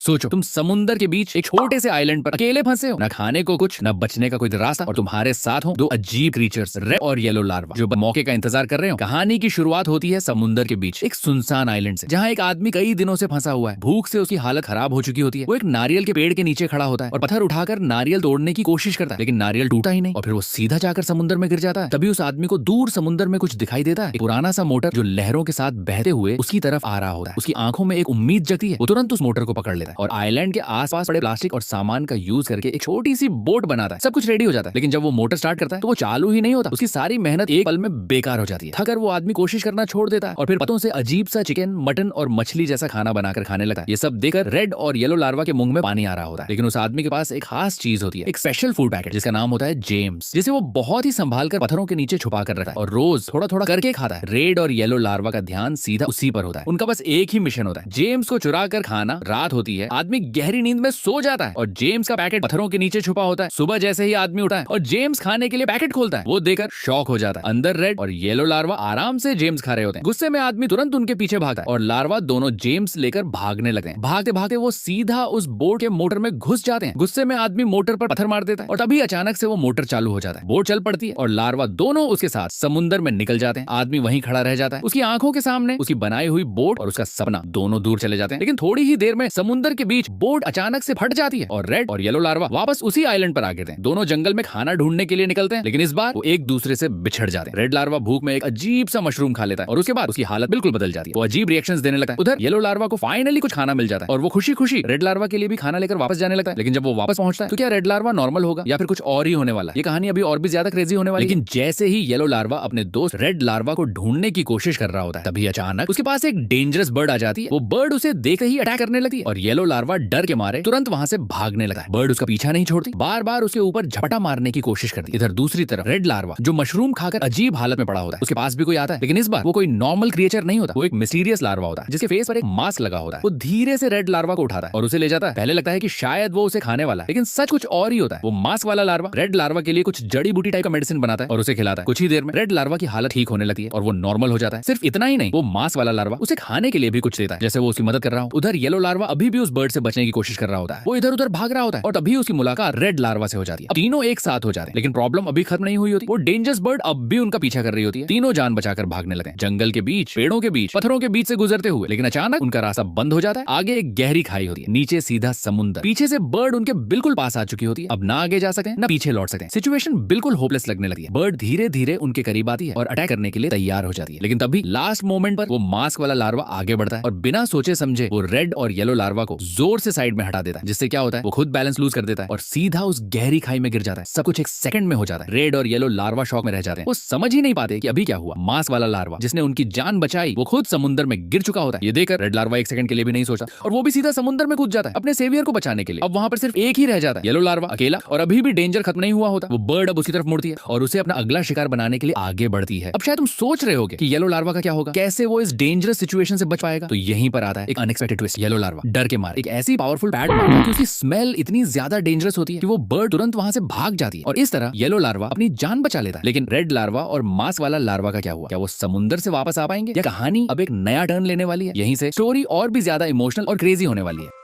सोचो तुम समुंदर के बीच एक छोटे से आइलैंड पर अकेले फंसे हो, न खाने को कुछ, न बचने का कोई रास्ता, और तुम्हारे साथ हो दो अजीब क्रीचर्स, रेड और येलो लार्वा, जो मौके का इंतजार कर रहे हो। कहानी की शुरुआत होती है समुंदर के बीच एक सुनसान आइलैंड से, जहाँ एक आदमी कई दिनों से फंसा हुआ है। भूख से उसकी हालत खराब हो चुकी होती है। वो एक नारियल के पेड़ के नीचे खड़ा होता है और पत्थर उठाकर नारियल तोड़ने की कोशिश करता है, लेकिन नारियल टूटा ही नहीं और फिर वो सीधा जाकर समुंदर में गिर जाता है। तभी उस आदमी को दूर समुंदर में कुछ दिखाई देता है, एक पुराना सा मोटर जो लहरों के साथ बहते हुए उसकी तरफ आ रहा होता है। उसकी आंखों में एक उम्मीद जगती है। वो तुरंत उस मोटर को पकड़ लेता है और आइलैंड के आसपास पड़े प्लास्टिक और सामान का यूज करके एक छोटी सी बोट बनाता है। सब कुछ रेडी हो जाता है, लेकिन जब वो मोटर स्टार्ट करता है तो वो चालू ही नहीं होता। उसकी सारी मेहनत एक पल में बेकार हो जाती है। थकर वो आदमी कोशिश करना छोड़ देता है और फिर पत्तों से अजीब सा चिकन, मटन और मछली जैसा खाना बनाकर खाने लगता है। ये सब देखकर रेड और येलो लार्वा के मुंह में पानी आ रहा होता है, लेकिन उस आदमी के पास एक खास चीज होती है, एक स्पेशल फूड पैकेट जिसका नाम होता है जेम्स, जिसे वो बहुत ही संभाल कर पत्थरों के नीचे छुपा कर रखता है और रोज थोड़ा थोड़ा करके खाता है। रेड और येलो लार्वा का ध्यान सीधा उसी पर होता है। उनका बस एक ही मिशन होता है, जेम्स को चुरा कर खाना। रात होती है, आदमी गहरी नींद में सो जाता है और जेम्स का पैकेट पत्थरों के नीचे छुपा होता है। सुबह जैसे ही आदमी उठा है और जेम्स खाने के लिए पैकेट खोलता है, वो देखकर शॉक हो जाता है। अंदर रेड और येलो लार्वा आराम से जेम्स खा रहे होते हैं। गुस्से में आदमी तुरंत उनके पीछे भागता है और लार्वा दोनों जेम्स लेकर भागने लगते हैं। भागते भागते वो सीधा उस बोट के मोटर में घुस जाते हैं। गुस्से में आदमी मोटर पर पत्थर मार देता है और तभी अचानक से वो मोटर चालू हो जाता है। बोट चल पड़ती है और लार्वा दोनों उसके साथ समुंदर में निकल जाते हैं। आदमी वहीं खड़ा रह जाता है। उसकी आंखों के सामने उसकी बनाई हुई बोट और उसका सपना दोनों दूर चले जाते हैं। लेकिन थोड़ी ही देर में समुंदर के बीच बोट अचानक से फट जाती है और रेड और येलो लार्वा वापस उसी आइलैंड पर आ गिरते हैं। दोनों जंगल में खाना ढूंढने के लिए निकलते हैं, लेकिन इस बार वो एक दूसरे से बिछड़ जाते हैं। रेड लार्वा भूख में एक अजीब सा मशरूम खा लेता है और उसके बाद उसकी हालत बिल्कुल बदल जाती है। वो अजीब रिएक्शंस देने लगता है। उधर येलो लार्वा को फाइनली कुछ खाना मिल जाता है और वो खुशी खुशी रेड लार्वा के लिए भी खाना लेकर वापस जाने लगता है। लेकिन जब वो वापस पहुंचता है तो क्या रेड लार्वा नॉर्मल होगा या फिर कुछ और ही होने वाला? ये कहानी अभी और भी ज्यादा क्रेजी होने वाली है। लेकिन जैसे ही येलो लार्वा अपने दोस्त रेड लार्वा को ढूंढने की कोशिश कर रहा होता है, तभी अचानक उसके पास एक डेंजरस बर्ड आ जाती है। वो बर्ड उसे देखते ही अटैक करने लगती है और येलो लार्वा डर के मारे तुरंत वहां से भागने लगता है। बर्ड उसका पीछा नहीं छोड़ती, बार बार उसके ऊपर झपटा मारने की कोशिश करती है। इधर दूसरी तरफ रेड लार्वा जो मशरूम खाकर अजीब हालत में पड़ा होता है, उसके पास भी कोई आता है, लेकिन इस बार वो कोई नॉर्मल क्रिएचर नहीं होता। वो एक मिस्टीरियस लार्वा होता है जिसके फेस पर एक मास्क लगा होता है। वो धीरे से रेड लार्वा को उठाता है और उसे ले जाता है। पहले लगता है कि शायद वो उसे खाने वाला है, लेकिन सच कुछ और ही होता है। वो मास्क वाला लार्वा रेड लार्वा के लिए कुछ जड़ी बूटी टाइप का मेडिसिन बनाता है और उसे खिलाता है। कुछ ही देर में रेड लार्वा की हालत ठीक होने लगती है और वो नॉर्मल हो जाता है। सिर्फ इतना ही नहीं, वो मास्क वाला लार्वा उसे खाने के लिए भी कुछ देता है, जैसे वो उसकी मदद कर रहा हो। उधर येलो लार्वा अभी भी उस बर्ड से बचने की कोशिश कर रहा होता है। वो इधर उधर भाग रहा होता है और तभी उसकी मुलाकात रेड लार्वा से हो जाती है। अब तीनों एक साथ हो जाते हैं, लेकिन प्रॉब्लम अभी खत्म नहीं हुई होती। वो डेंजरस बर्ड अब भी उनका पीछा कर रही होती है। तीनों जान बचाकर भागने लगते हैं, जंगल के बीच, पेड़ों के बीच, पत्थरों के बीच से गुजरते हुए। लेकिन अचानक उनका रास्ता बंद हो जाता है। आगे एक गहरी खाई होती है, नीचे सीधा समुंदर। पीछे से बर्ड उनके बिल्कुल पास आ चुकी होती है। अब ना आगे जा सकते हैं ना पीछे लौट सकते हैं। सिचुएशन बिल्कुल होपलेस लगने लगती है। बर्ड धीरे धीरे उनके करीब आती है और अटैक करने के लिए तैयार हो जाती है। लेकिन तभी लास्ट मोमेंट पर वो मास्क वाला लार्वा आगे बढ़ता है और बिना सोचे समझे वो रेड और येलो लार्वा को जोर से साइड में हटा देता है, जिससे क्या होता है, वो खुद बैलेंस लूज कर देता है और सीधा उस गहरी खाई में गिर जाता है। सब कुछ एक सेकंड में हो जाता है। रेड और येलो लार्वा शॉक में रह जाते हैं। वो समझ ही नहीं पाते कि अभी क्या हुआ। मास्क वाला लार्वा जिसने उनकी जान बचाई, वो खुद समुंदर में गिर चुका होता है। ये देखकर रेड लार्वा एक सेकंड के लिए भी नहीं सोचा और वो भी सीधा समुंदर में कूद जाता है अपने सेवियर को बचाने के लिए। अब वहां पर सिर्फ एक ही रह जाता है, येलो लार्वा अकेला, और अभी भी डेंजर खत्म नहीं हुआ होता। वो बर्ड अब उसकी तरफ मुड़ती है और उसे अपना अगला शिकार बनाने के लिए आगे बढ़ती है। अब शायद तुम सोच रहे होगे कि येलो लार्वा का क्या होगा, कैसे वो इस डेंजरस सिचुएशन से बच पाएगा। तो यहीं पर आता है एक अनएक्सपेक्टेड ट्विस्ट। येलो लार्वा डर के मारे एक ऐसी पावरफुल पैड मारता कि उसकी स्मेल इतनी ज्यादा डेंजरस होती है कि वो बर्ड तुरंत वहां से भाग जाती है और इस तरह येलो लार्वा अपनी जान बचा लेता है। लेकिन रेड लार्वा और मास्क वाला लार्वा का क्या हुआ? क्या वो समुंदर से वापस आ पाएंगे या कहानी अब एक नया टर्न लेने वाली है? यहीं से स्टोरी और भी ज्यादा इमोशनल और क्रेजी होने वाली है।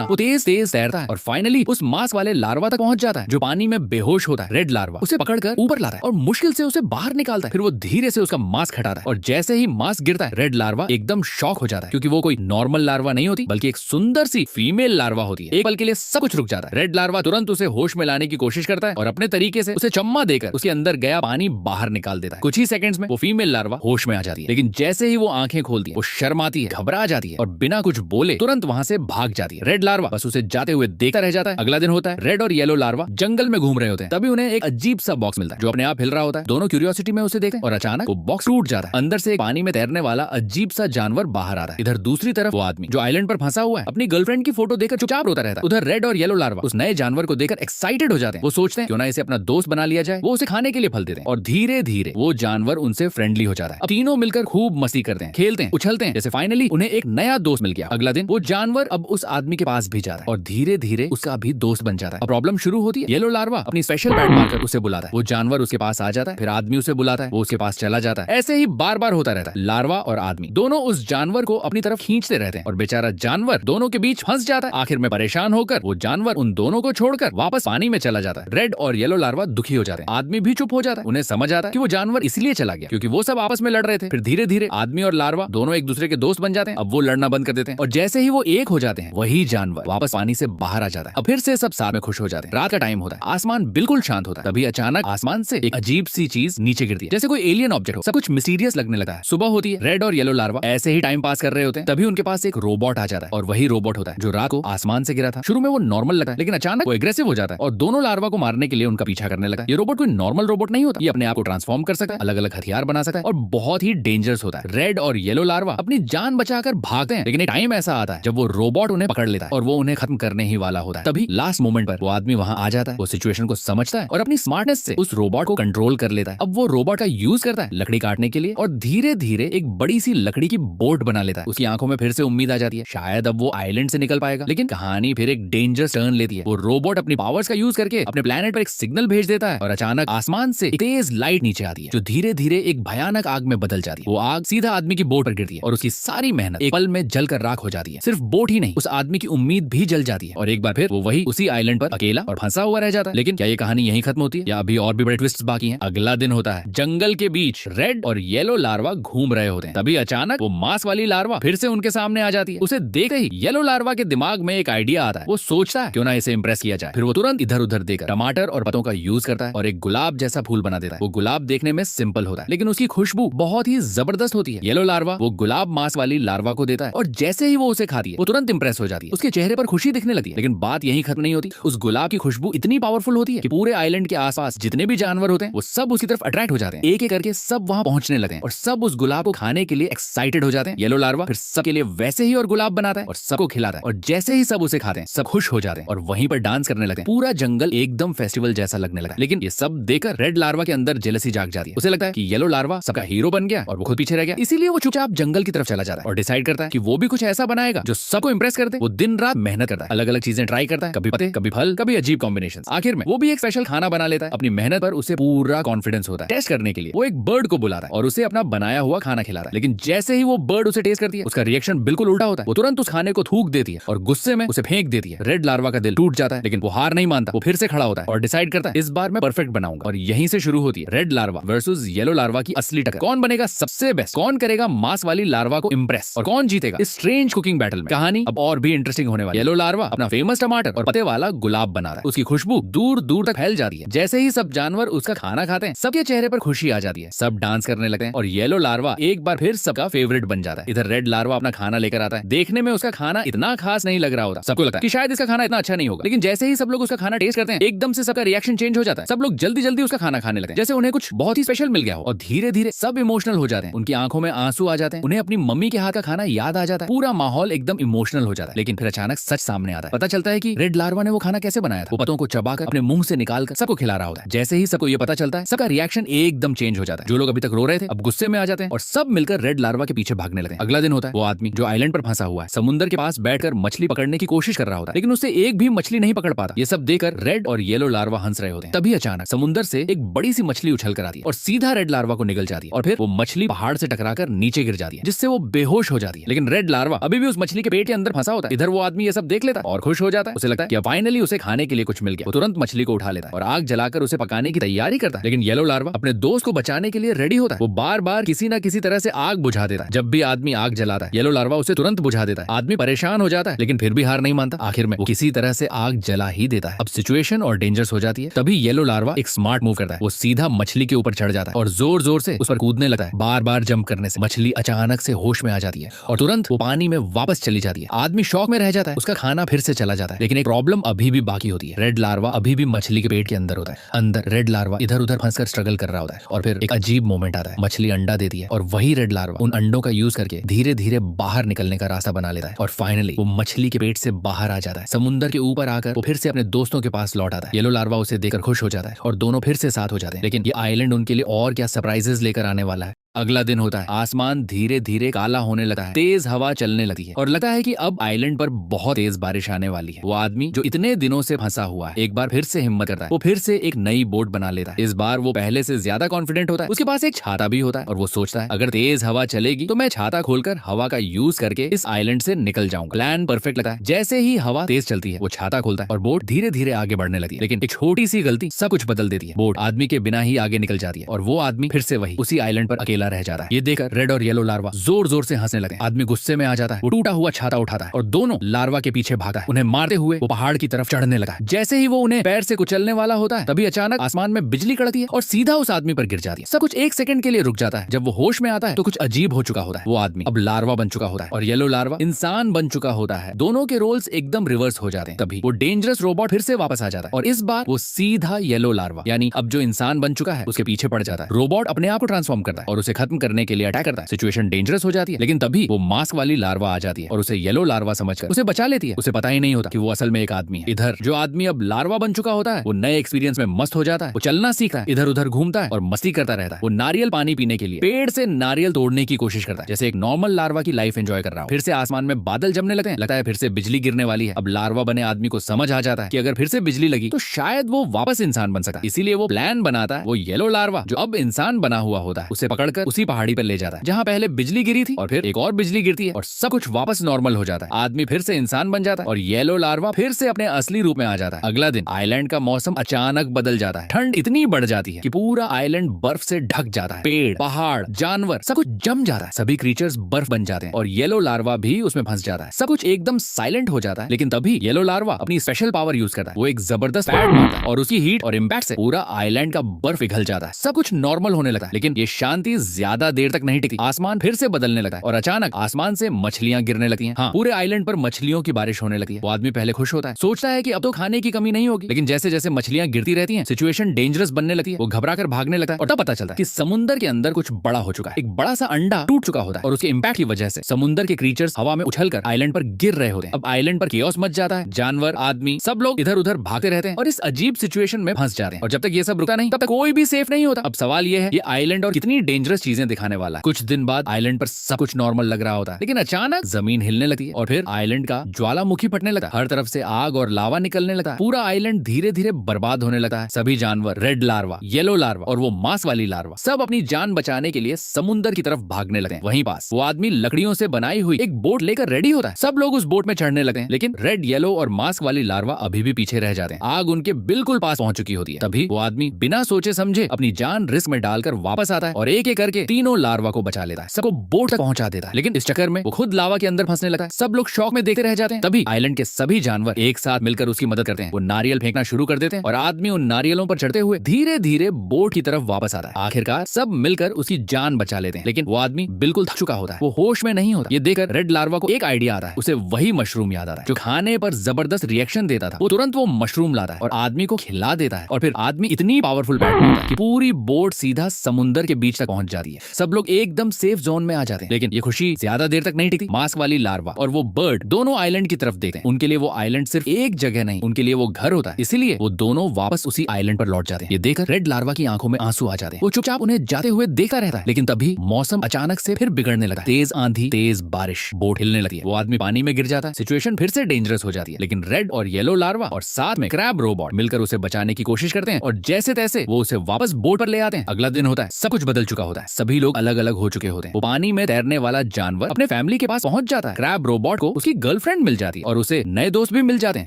वो तेज तेज तैरता है और फाइनली उस मांस वाले लार्वा तक पहुंच जाता है जो पानी में बेहोश होता है। रेड लार्वा उसे पकड़कर ऊपर लाता है और मुश्किल से उसे बाहर निकालता है। फिर वो धीरे से उसका मास्क हटाता है और जैसे ही मास्क गिरता है, रेड लार्वा एकदम शॉक हो जाता है, क्योंकि वो कोई नॉर्मल लार्वा नहीं होती बल्कि एक सुंदर सी फीमेल लार्वा होती है। एक पल के लिए सब कुछ रुक जाता है। रेड लार्वा तुरंत उसे होश में लाने की कोशिश करता है और अपने तरीके से उसे चम्मा देकर उसके अंदर गया पानी बाहर निकाल देता है। कुछ ही सेकंड्स में वो फीमेल लार्वा होश में आ जाती है, लेकिन जैसे ही वो आंखें खोलती है, वो शर्माती है, घबरा जाती है और बिना कुछ बोले तुरंत वहां से भाग जाती है। रेड लार्वा बस उसे जाते हुए देखता रह जाता है। अगला दिन होता है, रेड और येलो लार्वा जंगल में घूम रहे होते हैं। तभी उन्हें एक अजीब सा बॉक्स मिलता है जो अपने आप हिल रहा होता है। दोनों क्यूरियोसिटी में उसे देखते हैं और अचानक वो बॉक्स टूट जाता है। अंदर से एक पानी में तैरने वाला अजीब सा जानवर बाहर आता है। इधर दूसरी तरफ वो आदमी जो आइलैंड पर फंसा हुआ है अपनी गर्लफ्रेंड की फोटो देखकर चुपचाप रोता रहता है। उधर रेड और येलो लार्वा उस नए जानवर को देखकर एक्साइटेड हो जाते हैं। वो सोचते हैं क्यों ना इसे अपना दोस्त बना लिया जाए। वो उसे खाने के लिए फल देते हैं और धीरे धीरे वो जानवर उनसे फ्रेंडली हो जाता है। अब तीनों मिलकर खूब मस्ती करते हैं, खेलते हैं, उछलते हैं, जैसे फाइनली उन्हें एक नया दोस्त मिल गया। अगला दिन वो जानवर अब उस आदमी के पास भी जाता है और धीरे धीरे उसका भी दोस्त बन जाता है। अब प्रॉब्लम शुरू होती है। येलो लार्वा अपनी स्पेशल पैड मारकर उसे बुलाता है। वो जानवर उसके पास आ जाता है, फिर आदमी उसे बुलाता है, वो उसके पास चला जाता है। ऐसे ही बार बार होता रहता है। लार्वा और आदमी दोनों उस जानवर को अपनी तरफ खींचते रहते हैं और बेचारा जानवर दोनों के बीच फंस जाता है। आखिर में परेशान होकर वो जानवर उन दोनों को छोड़कर वापस पानी में चला जाता है। रेड और येलो लार्वा दुखी हो जाते हैं। आदमी भी चुप हो जाता है। उन्हें समझ आता है कि वो जानवर इसलिए चला गया क्योंकि वो सब आपस में लड़ रहे थे। फिर धीरे धीरे आदमी और लार्वा दोनों एक दूसरे के दोस्त बन जाते हैं। अब वो लड़ना बंद कर देते हैं और जैसे ही वो एक हो जाते हैं वही जानवर वापस पानी से बाहर आ जाता है। अब फिर से सब साथ में खुश हो जाते हैं। रात का टाइम होता है, आसमान बिल्कुल शांत होता है। तभी अचानक आसमान से एक अजीब सी चीज नीचे गिरती है, जैसे कोई एलियन ऑब्जेक्ट हो। सब कुछ मिस्टीरियस लगने लगता है। सुबह होती है। रेड और येलो लार्वा ऐसे ही टाइम पास कर रहे होते हैं। तभी उनके पास एक रोबोट आ जाता है और वही रोबोट होता है जो रात को आसमान से गिरा था। शुरू में वो नॉर्मल लगता है लेकिन अचानक वो एग्रेसिव हो जाता है और दोनों लार्वा को मारने के लिए उनका पीछा करने लगता है। ये रोबोट कोई नॉर्मल रोबोट नहीं होता। ये अपने आप को ट्रांसफॉर्म कर सकता है, अलग अलग हथियार बना सकता है और बहुत ही डेंजरस होता है। रेड और येलो लार्वा अपनी जान बचाकर भागते हैं लेकिन एक टाइम ऐसा आता है जब वो रोबोट उन्हें पकड़ लेता है और वो उन्हें खत्म करने ही वाला होता है। तभी लास्ट मोमेंट पर वो आदमी वहां आ जाता है। वो सिचुएशन को समझता है और अपनी स्मार्टनेस से उस रोबोट को कंट्रोल कर लेता है। अब वो रोबोट का यूज करता है लकड़ी काटने के लिए और धीरे धीरे एक बड़ी सी लकड़ी की बोट बना लेता है। उसकी आंखों में फिर से उम्मीद आ जाती है, शायद अब वो आइलैंड से निकल पाएगा। लेकिन कहानी फिर एक डेंजरस टर्न लेती है। वो रोबोट अपनी पावर्स का यूज करके अपने प्लेनेट पर एक सिग्नल भेज देता है और अचानक आसमान से एक तेज लाइट नीचे आती है जो धीरे धीरे एक भयानक आग में बदल जाती है। वो आग सीधा आदमी की बोट पर गिरती है और उसकी सारी मेहनत एक पल में जलकर राख हो जाती है। सिर्फ बोट ही नहीं, उस आदमी की उम्मीद भी जल जाती है और एक बार फिर वो वही उसी आइलैंड पर अकेला और फंसा हुआ रह जाता है। लेकिन क्या ये कहानी यहीं खत्म होती है या अभी और भी बड़े ट्विस्ट्स बाकी हैं? अगला दिन होता है। जंगल के बीच रेड और येलो लार्वा घूम रहे होते हैं। तभी अचानक वो मांस वाली लार्वा फिर से उनके सामने आ जाती है। उसे देखते ही येलो लार्वा के दिमाग में एक आइडिया आता है। वो सोचता है क्यों ना इसे इंप्रेस किया जाए। फिर वो तुरंत इधर उधर देकर टमाटर और पत्तों का यूज करता है और एक गुलाब जैसा फूल बना देता है। वो गुलाब देखने में सिंपल होता है लेकिन उसकी खुशबू बहुत ही जबरदस्त होती है। येलो लार्वा वो गुलाब मांस वाली लार्वा को देता है और जैसे ही वो उसे खाती है वो तुरंत इंप्रेस हो जाती है। उसके चेहरे पर खुशी दिखने लगती है। लेकिन बात यहीं खत्म नहीं होती। उस गुलाब की खुशबू इतनी पावरफुल होती है कि पूरे आइलैंड के आसपास जितने भी जानवर होते हैं वो सब उसकी तरफ अट्रैक्ट हो जाते हैं। एक एक करके सब वहां पहुंचने लगते हैं और सब उस गुलाब को खाने के लिए एक्साइटेड हो जाते हैं। येलो लार्वा फिर सबके लिए वैसे ही और गुलाब बनाता है और सबको खिलाता है और जैसे ही सब उसे खाते हैं सब खुश हो जाते हैं और वहीं पर डांस करने लगते हैं। पूरा जंगल एकदम फेस्टिवल जैसा लगने लगता है। लेकिन ये सब देखकर रेड लार्वा के अंदर जेलसी जाग जाती है। उसे लगता है कि येलो लार्वा सबका हीरो बन गया और वो खुद पीछे रह गया। इसीलिए वो चुपचाप जंगल की तरफ चला जाता है और डिसाइड करता है कि वो भी कुछ ऐसा बनाएगा जो सबको इंप्रेस कर दे। वो दिन रात मेहनत करता है, अलग अलग चीजें ट्राई करता है, कभी पत्ते कभी फल कभी अजीब कॉम्बिनेशन। आखिर में वो भी एक स्पेशल खाना बना लेता है। अपनी मेहनत पर उसे पूरा कॉन्फिडेंस होता है। टेस्ट करने के लिए वो एक बर्ड को बुलाता है और उसे अपना बनाया हुआ खाना खिलाता है। लेकिन जैसे ही वो बर्ड उसे टेस्ट करती है उसका रिएक्शन बिल्कुल उल्टा होता है। वो तुरंत उस खाने को थूक देती है और गुस्से में उसे फेंक देती है। रेड लार्वा का दिल टूट जाता है लेकिन वो हार नहीं मानता। वो फिर से खड़ा होता है और डिसाइड करता है इस बार मैं परफेक्ट बनाऊंगा। और यहीं से शुरू होती है red larva versus yellow larva की असली टक्कर। कौन बनेगा सबसे बेस्ट, कौन करेगा मांस वाली लार्वा को इंप्रेस और कौन जीतेगा इस स्ट्रेंज कुकिंग बैटल में। कहानी अब और भी इंटरेस्टिंग होने वाली है। येलो लार्वा अपना फेमस टमाटर और पत्ते वाला गुलाब बना रहा है। उसकी खुशबू दूर दूर तक फैल जाती है। जैसे ही सब जानवर उसका खाना खाते हैं सबके चेहरे पर खुशी आ जाती है। सब डांस करने लगते हैं और येलो लार्वा एक बार फिर सबका फेवरेट बन जाता है। इधर रेड लार्वा अपना खाना लेकर आता है। देखने में उसका खाना इतना खास नहीं लग रहा होता। सबको लगता है कि शायद इसका खाना इतना अच्छा नहीं होगा। लेकिन जैसे ही सब लोग उसका खाना टेस्ट करते हैं एकदम से सबका रिएक्शन चेंज हो जाता है। सब लोग जल्दी जल्दी उसका खाना खाने लगते हैं जैसे उन्हें कुछ बहुत ही स्पेशल मिल गया हो। और धीरे धीरे सब इमोशनल हो जाते हैं। उनकी आंखों में आंसू आ जाते हैं। उन्हें अपनी मम्मी के हाथ का खाना याद आ जाता है। पूरा माहौल एकदम इमोशनल हो जाता है। लेकिन फिर अचानक सच सामने आता है। पता चलता है कि रेड लार्वा ने वो खाना कैसे बनाया था। वो पत्तों को चबाकर अपने मुंह से निकालकर सबको खिला रहा होता है। जैसे ही सबको ये पता चलता है सबका रिएक्शन एकदम चेंज हो जाता है। जो लोग अभी तक रो रहे थे अब गुस्से में आ जाते हैं और सब मिलकर रेड लार्वा के पीछे भागने लगते हैं। अगला दिन होता है। वो आदमी जो आइलैंड पर फंसा हुआ है समुद्र के पास बैठकर मछली पकड़ने की कोशिश कर रहा होता है लेकिन उससे एक भी मछली नहीं पकड़ पाता। ये सब देखकर रेड और येलो लार्वा हंस रहे होते हैं। तभी अचानक समुद्र से एक बड़ी सी मछली उछल कर आती है और सीधा रेड लार्वा को निगल जाती है और फिर वो मछली पहाड़ से टकराकर नीचे गिर जाती है जिससे वो बेहोश हो जाती है। लेकिन रेड लार्वा अभी भी उस मछली के पेट के अंदर फंसा होता है। इधर वो आदमी ये सब देख लेता है और खुश हो जाता है। उसे लगता है कि फाइनली उसे खाने के लिए कुछ मिल गया। वो तुरंत मछली को उठा लेता है और आग जलाकर उसे पकाने की तैयारी करता है। लेकिन येलो लार्वा अपने दोस्त को बचाने के लिए रेडी होता है। वो बार बार किसी न किसी तरह से आग बुझा देता है। जब भी आदमी आग जलाता है येलो लार्वा उसे तुरंत बुझा देता है। आदमी परेशान हो जाता है लेकिन फिर भी हार नहीं मानता। आखिर में वो किसी तरह से आग जला ही देता है। अब सिचुएशन और डेंजरस हो जाती है। तभी येलो लार्वा एक स्मार्ट मूव करता है। वो सीधा मछली के ऊपर चढ़ जाता है और जोर जोर से उस पर कूदने लगता है। बार बार जंप करने से मछली अचानक से होश में आ जाती है और तुरंत वो पानी में वापस चली जाती है। आदमी शॉक में रह जाता है। उसका खाना फिर से चला जाता है। लेकिन एक प्रॉब्लम अभी भी बाकी होती है। रेड लार्वा अभी भी मछली के पेट के अंदर होता है। अंदर रेड लार्वा इधर उधर फंसकर स्ट्रगल कर रहा होता है और फिर एक अजीब मोमेंट आता है। मछली अंडा देती है और वही रेड लार्वा उन अंडों का यूज करके धीरे धीरे बाहर निकलने का रास्ता बना लेता है और फाइनली वो मछली के पेट से बाहर आ जाता है। समुद्र के ऊपर आकर वो फिर से अपने दोस्तों के पास लौट आता है। येलो लार्वा उसे देखकर खुश हो जाता है और दोनों फिर से साथ हो जाते हैं। लेकिन ये आइलैंड उनके लिए और क्या सरप्राइजेस लेकर आने वाला है। अगला दिन होता है, आसमान धीरे धीरे काला होने लगता है, तेज हवा चलने लगती है और लगता है कि अब आइलैंड पर बहुत तेज बारिश आने वाली है। वो आदमी जो इतने दिनों से फंसा हुआ है एक बार फिर से हिम्मत करता है। वो फिर से एक नई बोट बना लेता है। इस बार वो पहले से ज्यादा कॉन्फिडेंट होता है। उसके पास एक छाता भी होता है और वो सोचता है अगर तेज हवा चलेगी तो मैं छाता खोलकर हवा का यूज करके इस आइलैंड से निकल जाऊंगा। प्लान परफेक्ट लगता है। जैसे ही हवा तेज चलती है वो छाता खोलता है और बोट धीरे धीरे आगे बढ़ने लगती है। लेकिन एक छोटी सी गलती सब कुछ बदल देती है। बोट आदमी के बिना ही आगे निकल जाती है और वो आदमी फिर से वही उसी आइलैंड पर अकेला रह जाता है। ये देखकर रेड और येलो लार्वा जोर जोर से हंसने लगते हैं। आदमी गुस्से में आ जाता है। वो टूटा हुआ छाता उठाता है और दोनों लार्वा के पीछे भागा है। उन्हें मारते हुए वो पहाड़ की तरफ चढ़ने लगा है। जैसे ही वो उन्हें पैर से कुचलने वाला होता है तभी अचानक आसमान में बिजली कड़कती है और सीधा उस आदमी पर गिर जाती है। सब कुछ एक सेकंड के लिए रुक जाता है। जब वो होश में आता है तो कुछ अजीब हो चुका होता है। वो आदमी अब लार्वा बन चुका होता है और येलो लार्वा इंसान बन चुका होता है। दोनों के रोल्स एकदम रिवर्स हो जाते हैं। तभी वो डेंजरस रोबोट फिर से वापस आ जाता है और इस बार वो सीधा येलो लार्वा यानी अब जो इंसान बन चुका है उसके पीछे पड़ जाता है। रोबोट अपने आप को ट्रांसफॉर्म करता है और उसे खत्म करने के लिए अटैक करता है। सिचुएशन डेंजरस हो जाती है लेकिन तभी वो मास्क वाली लार्वा आ जाती है और उसे येलो लार्वा समझकर उसे बचा लेती है। उसे पता ही नहीं होता कि वो असल में एक आदमी है। इधर जो आदमी अब लार्वा बन चुका होता है वो नए एक्सपीरियंस में मस्त हो जाता है। वो चलना सीखता है, इधर उधर घूमता है और मस्ती करता रहता है। वो नारियल पानी पीने के लिए पेड़ से नारियल तोड़ने की कोशिश करता है जैसे एक नॉर्मल लार्वा की लाइफ एंजॉय कर रहा हो। फिर से आसमान में बादल जमने लगते हैं। लगता है फिर से बिजली गिरने वाली है। अब लार्वा बने आदमी को समझ आ जाता है कि अगर फिर से बिजली लगी तो शायद वो वापस इंसान बन सकता है। इसीलिए वो प्लान बनाता है। वो येलो लार्वा जो अब इंसान बना हुआ होता है उसे पकड़कर उसी पहाड़ी पर ले जाता है जहाँ पहले बिजली गिरी थी और फिर एक और बिजली गिरती है और सब कुछ वापस नॉर्मल हो जाता है। आदमी फिर से इंसान बन जाता है और येलो लार्वा फिर से अपने असली रूप में आ जाता है। अगला दिन आइलैंड का मौसम अचानक बदल जाता है। ठंड इतनी बढ़ जाती है कि पूरा आइलैंड बर्फ से ढक जाता है। पेड़, पहाड़, जानवर सब कुछ जम जाता है। सभी क्रीचर्स बर्फ बन जाते हैं और येलो लार्वा भी उसमें फंस जाता है। सब कुछ एकदम साइलेंट हो जाता है लेकिन तभी येलो लार्वा अपनी स्पेशल पावर यूज करता है। वो एक जबरदस्त पैड मारता है और उसकी हीट और इम्पैक्ट से पूरा आइलैंड का बर्फ पिघल जाता है। सब कुछ नॉर्मल होने लगता है लेकिन ये शांति ज्यादा देर तक नहीं टिकती। आसमान फिर से बदलने लगा है और अचानक आसमान से मछलियां गिरने लगती हैं। हाँ, पूरे आइलैंड पर मछलियों की बारिश होने लगती है। वो आदमी पहले खुश होता है, सोचता है कि अब तो खाने की कमी नहीं होगी। लेकिन जैसे जैसे मछलियां गिरती रहती हैं सिचुएशन डेंजरस बनने लगती है। वो घबराकर भागने लगता है और तब पता चलता है कि समुद्र के अंदर कुछ बड़ा हो चुका है। एक बड़ा सा अंडा टूट चुका होता है और उसके इम्पैक्ट की वजह से समुद्र के क्रीचर्स हवा में उछलकर आइलैंड पर गिर रहे होते हैं। अब आइलैंड पर केओस मच जाता है। जानवर, आदमी सब लोग इधर उधर भागते रहते हैं और इस अजीब सिचुएशन में फंस जाते हैं। और जब तक ये सब रुकता नहीं तब तक कोई भी सेफ नहीं होता। अब सवाल ये है ये आइलैंड और कितनी डेंजरस चीजें दिखाने वाला है। कुछ दिन बाद आइलैंड पर सब कुछ नॉर्मल लग रहा होता है लेकिन अचानक जमीन हिलने लगती है और फिर आइलैंड का ज्वालामुखी फटने लगता है। हर तरफ से आग और लावा निकलने लगता है। पूरा आइलैंड धीरे धीरे बर्बाद होने लगता है। सभी जानवर, रेड लार्वा, येलो लार्वा और वो मांस वाली लार्वा सब अपनी जान बचाने के लिए समुद्र की तरफ भागने लगते हैं। वहीं पास वो आदमी लकड़ियों से बनाई हुई एक बोट लेकर रेडी होता है। सब लोग उस बोट में चढ़ने लगते हैं लेकिन रेड, येलो और मास्क वाली लार्वा अभी भी पीछे रह जाते हैं। आग उनके बिल्कुल पास पहुंच चुकी होती है। तभी वो आदमी बिना सोचे समझे अपनी जान रिस्क में डालकर वापस आता है और एक एक करके तीनों लार्वा को बचा लेता है। सबको बोट तक पहुंचा देता है लेकिन इस चक्कर में वो खुद लावा के अंदर फंसने लगता है। सब लोग शौक में देखते रह जाते हैं। तभी आइलैंड के सभी जानवर एक साथ मिलकर उसकी मदद करते हैं। वो नारियल फेंकना शुरू कर देते हैं और आदमी उन नारियलों पर चढ़ते हुए धीरे धीरे बोट की तरफ वापस आता है। आखिरकार सब मिलकर उसकी जान बचा लेते हैं लेकिन वो आदमी बिल्कुल थक चुका होता है। वो होश में नहीं होता। ये देखकर रेड लार्वा को एक आइडिया आता है। उसे वही मशरूम याद आता है जो खाने पर जबरदस्त रिएक्शन देता था। वो तुरंत वो मशरूम लाता है और आदमी को खिला देता है और फिर आदमी इतनी पावरफुल बैठ जाता है कि पूरी बोट सीधा समुद्र के बीच तक पहुंच जाती है। सब लोग एकदम सेफ जोन में आ जाते हैं लेकिन ये खुशी ज्यादा देर तक नहीं टिकती। मास्क वाली लार्वा और वो बर्ड दोनों आइलैंड की तरफ देखते हैं। उनके लिए वो आइलैंड सिर्फ एक जगह नहीं, उनके लिए वो घर होता है। इसीलिए वो दोनों वापस उसी आइलैंड पर लौट जाते हैं। ये देखकर रेड लार्वा की आंखों में आंसू आ जाते हैं। वो चुपचाप उन्हें जाते हुए देखता रहता है लेकिन तभी मौसम अचानक से फिर बिगड़ने लगा। तेज आंधी, तेज बारिश, बोट हिलने लगती है। वो आदमी पानी में गिर जाता है। सिचुएशन फिर से डेंजरस हो जाती है लेकिन रेड और येलो लार्वा और साथ में क्रैब रोबोट मिलकर उसे बचाने की कोशिश करते हैं और जैसे तैसे वो उसे वापस बोट पर ले आते हैं। अगला दिन होता है। सब कुछ बदल चुका होता है। सभी लोग अलग अलग हो चुके होते हैं। वो पानी में तैरने वाला जानवर अपने फैमिली के पास पहुंच जाता है। क्रैब रोबोट को उसकी गर्लफ्रेंड मिल जाती है और उसे नए दोस्त भी मिल जाते हैं।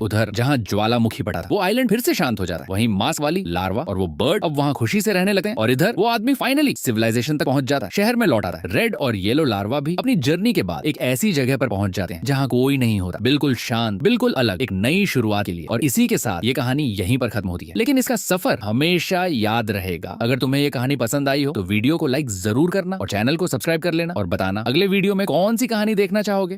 उधर जहाँ ज्वालामुखी पड़ा था वो आइलैंड फिर से शांत हो जाता है। वहीं मांस वाली लार्वा और वो बर्ड अब वहाँ खुशी से रहने लगते हैं और इधर वो आदमी फाइनली सिविलाइजेशन तक पहुंच जाता है। शहर में लौट आता है। रेड और येलो लार्वा भी अपनी जर्नी के बाद एक ऐसी जगह पर पहुंच जाते हैं जहाँ कोई नहीं होता, बिल्कुल शांत, बिल्कुल अलग, एक नई शुरुआत के लिए। और इसी के साथ ये कहानी यहीं पर खत्म होती है लेकिन इसका सफर हमेशा याद रहेगा। अगर तुम्हें ये कहानी पसंद आई हो तो वीडियो को लाइक जरूर करना और चैनल को सब्सक्राइब कर लेना और बताना अगले वीडियो में कौन सी कहानी देखना चाहोगे।